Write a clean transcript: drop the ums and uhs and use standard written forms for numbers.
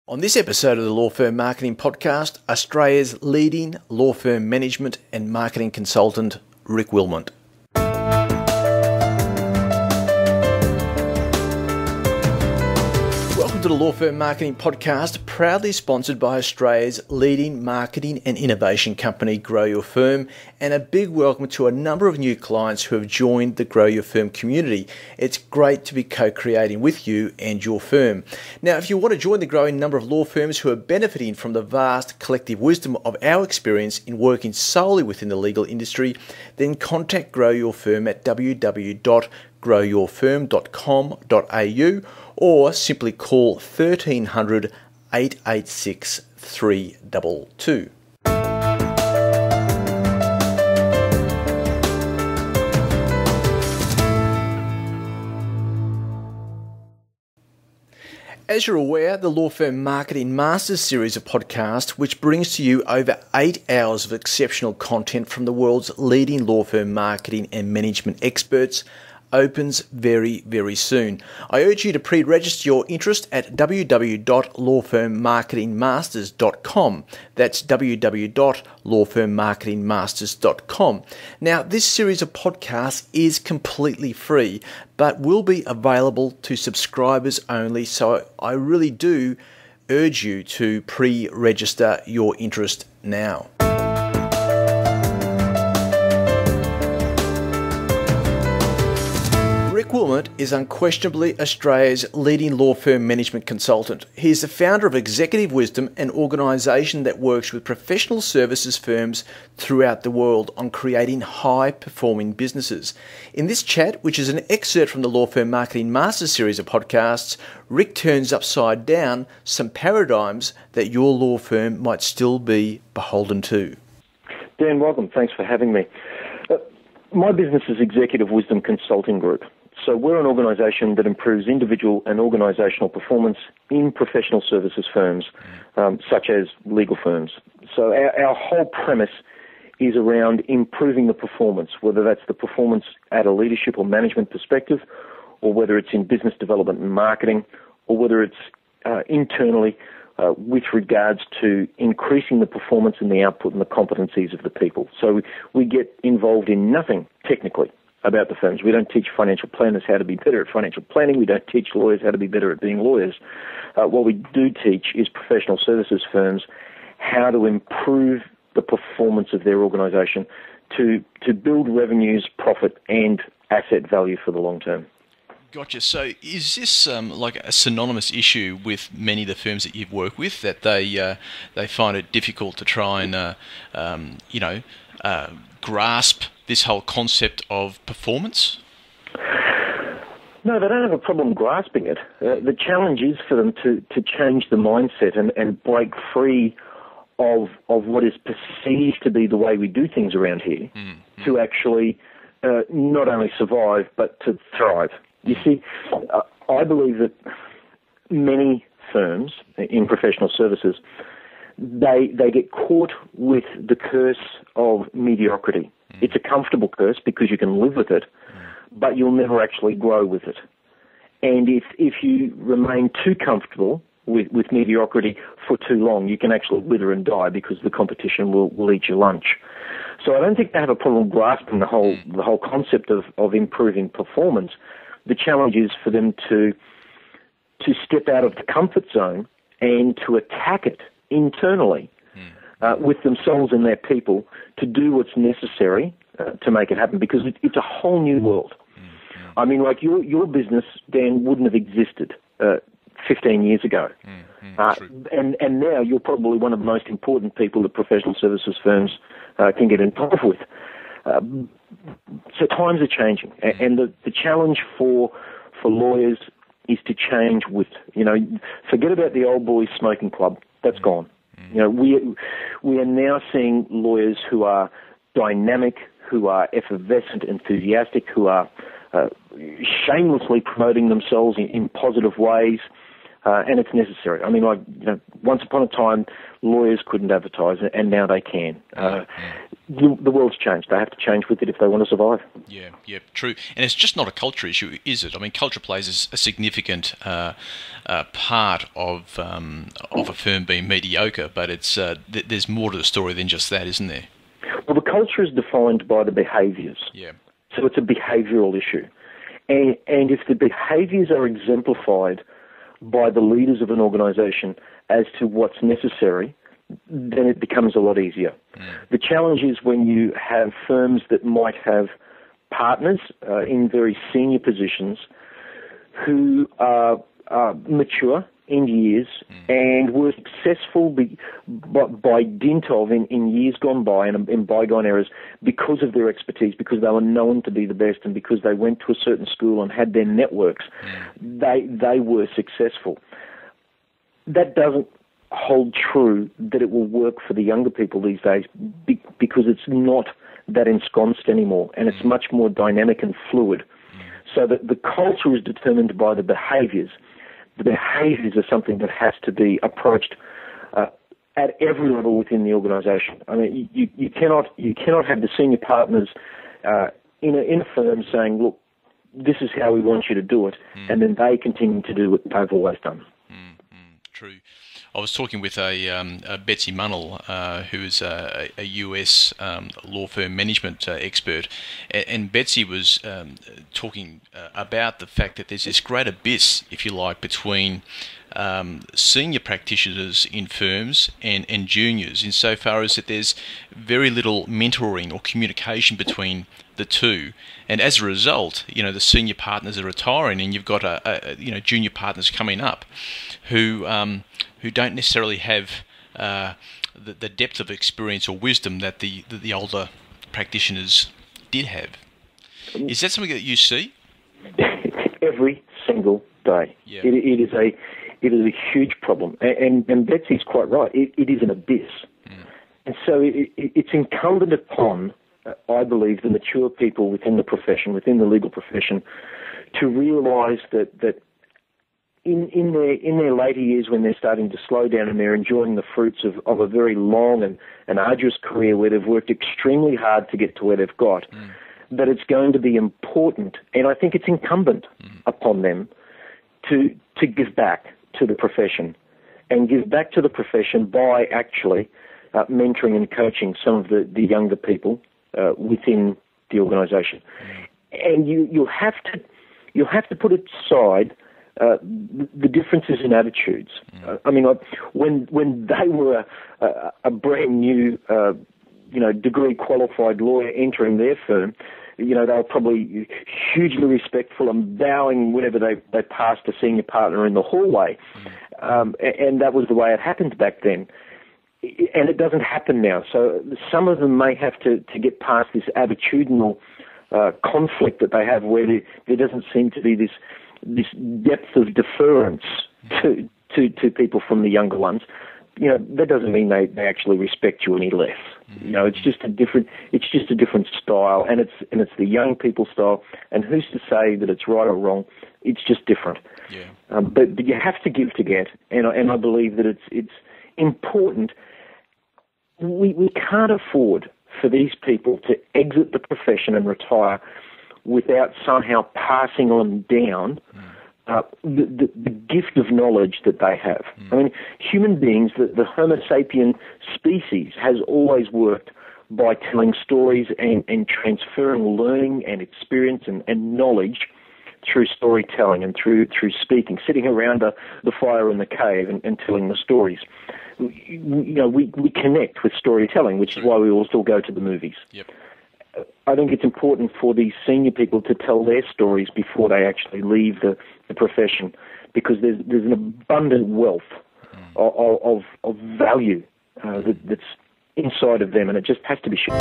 On this episode of the Law Firm Marketing Podcast, Australia's leading law firm management and marketing consultant, Ric Willmot. Welcome to the Law Firm Marketing Podcast, proudly sponsored by Australia's leading marketing and innovation company, Grow Your Firm, and a big welcome to a number of new clients who have joined the Grow Your Firm community. It's great to be co-creating with you and your firm. Now, if you want to join the growing number of law firms who are benefiting from the vast collective wisdom of our experience in working solely within the legal industry, then contact Grow Your Firm at www.growyourfirm.com.au or simply call 1300 886 322. As you're aware, the Law Firm Marketing Masters series of podcasts, which brings to you over 8 hours of exceptional content from the world's leading law firm marketing and management experts, opens very, very soon. I urge you to pre-register your interest at www.lawfirmmarketingmasters.com. That's www.lawfirmmarketingmasters.com. Now, this series of podcasts is completely free, but will be available to subscribers only, so I really do urge you to pre-register your interest now. Ric Willmot is unquestionably Australia's leading law firm management consultant. He is the founder of Executive Wisdom, an organisation that works with professional services firms throughout the world on creating high-performing businesses. In this chat, which is an excerpt from the Law Firm Marketing Masters series of podcasts, Ric turns upside down some paradigms that your law firm might still be beholden to. Dan, welcome. Thanks for having me. My business is Executive Wisdom Consulting Group. So we're an organisation that improves individual and organisational performance in professional services firms, such as legal firms. So our whole premise is around improving the performance, whether that's the performance at a leadership or management perspective, or whether it's in business development and marketing, or whether it's internally with regards to increasing the performance and the output and the competencies of the people. So we get involved in nothing technically about the firms. We don't teach financial planners how to be better at financial planning. We don't teach lawyers how to be better at being lawyers. What we do teach is professional services firms how to improve the performance of their organisation to build revenues, profit, and asset value for the long term. Gotcha. So is this like a synonymous issue with many of the firms that you've worked with, that they find it difficult to try and grasp this whole concept of performance? No, they don't have a problem grasping it. The challenge is for them to change the mindset and break free of what is perceived to be the way we do things around here, to actually not only survive but to thrive. You see, I believe that many firms in professional services, they get caught with the curse of mediocrity. It's a comfortable curse because you can live with it, but you'll never actually grow with it. And if you remain too comfortable with mediocrity for too long, you can actually wither and die because the competition will eat your lunch. So I don't think they have a problem grasping the whole concept of improving performance. The challenge is for them to step out of the comfort zone and to attack it internally with themselves and their people to do what's necessary to make it happen, because it's a whole new world. I mean, like your business, Dan, wouldn't have existed 15 years ago. And now you're probably one of the most important people that professional services firms can get involved with. So times are changing, and the challenge for lawyers is to change with, forget about the old boys smoking club. That's gone. We are now seeing lawyers who are dynamic, who are effervescent, enthusiastic, who are shamelessly promoting themselves in positive ways, and it's necessary. I mean, once upon a time, lawyers couldn't advertise, and now they can. the world's changed. They have to change with it if they want to survive. Yeah, true. And it's just not a culture issue, is it? I mean, culture plays a significant part of a firm being mediocre, but it's there's more to the story than just that, isn't there? Well, the culture is defined by the behaviours. Yeah. So it's a behavioural issue. And if the behaviours are exemplified by the leaders of an organisation as to what's necessary, then it becomes a lot easier. The challenge is when you have firms that might have partners in very senior positions who are mature in years and were successful by dint of in years gone by and in bygone eras because of their expertise, because they were known to be the best and because they went to a certain school and had their networks. They were successful. That doesn't hold true that it will work for the younger people these days because it's not that ensconced anymore and it's much more dynamic and fluid. So that the culture is determined by the behaviours. The behaviours are something that has to be approached at every level within the organisation. I mean, you cannot have the senior partners in a firm saying, look, this is how we want you to do it, and then they continue to do what they've always done. True. I was talking with a Betsy Munnell, who is a US law firm management expert, and Betsy was talking about the fact that there's this great abyss, if you like, between senior practitioners in firms and juniors, insofar as that there's very little mentoring or communication between the two, and as a result, the senior partners are retiring, and you've got junior partners coming up who don't necessarily have the depth of experience or wisdom that the older practitioners did have. Is that something that you see? Every single day. Yeah. It is a huge problem, and Betsy's quite right. It is an abyss, and so it's incumbent upon, I believe, the mature people within the profession, within the legal profession, to realise that in their later years, when they're starting to slow down and they're enjoying the fruits of a very long and arduous career where they've worked extremely hard to get to where they've got, that it's going to be important, and I think it's incumbent upon them to give back to the profession, and give back to the profession by actually mentoring and coaching some of the younger people within the organisation. And you'll have to put aside the differences in attitudes. I mean, when they were a brand new, degree qualified lawyer entering their firm, they were probably hugely respectful and bowing whenever they passed a senior partner in the hallway, and that was the way it happened back then. And it doesn't happen now. So some of them may have to get past this attitudinal conflict that they have, where there doesn't seem to be this depth of deference to people from the younger ones. That doesn't mean they actually respect you any less. It's just a different style, and it's the young people style. And who's to say that it's right or wrong? It's just different. Yeah. But you have to give to get, and I believe that it's important. We can't afford for these people to exit the profession and retire without somehow passing on down the gift of knowledge that they have. I mean, human beings, the Homo sapien species, has always worked by telling stories and transferring learning and experience and knowledge through storytelling and through speaking, sitting around the fire in the cave and telling the stories. We connect with storytelling, which is why we all still go to the movies. Yep. I think it's important for these senior people to tell their stories before they actually leave the profession, because there's an abundant wealth of value that's inside of them, and it just has to be shared.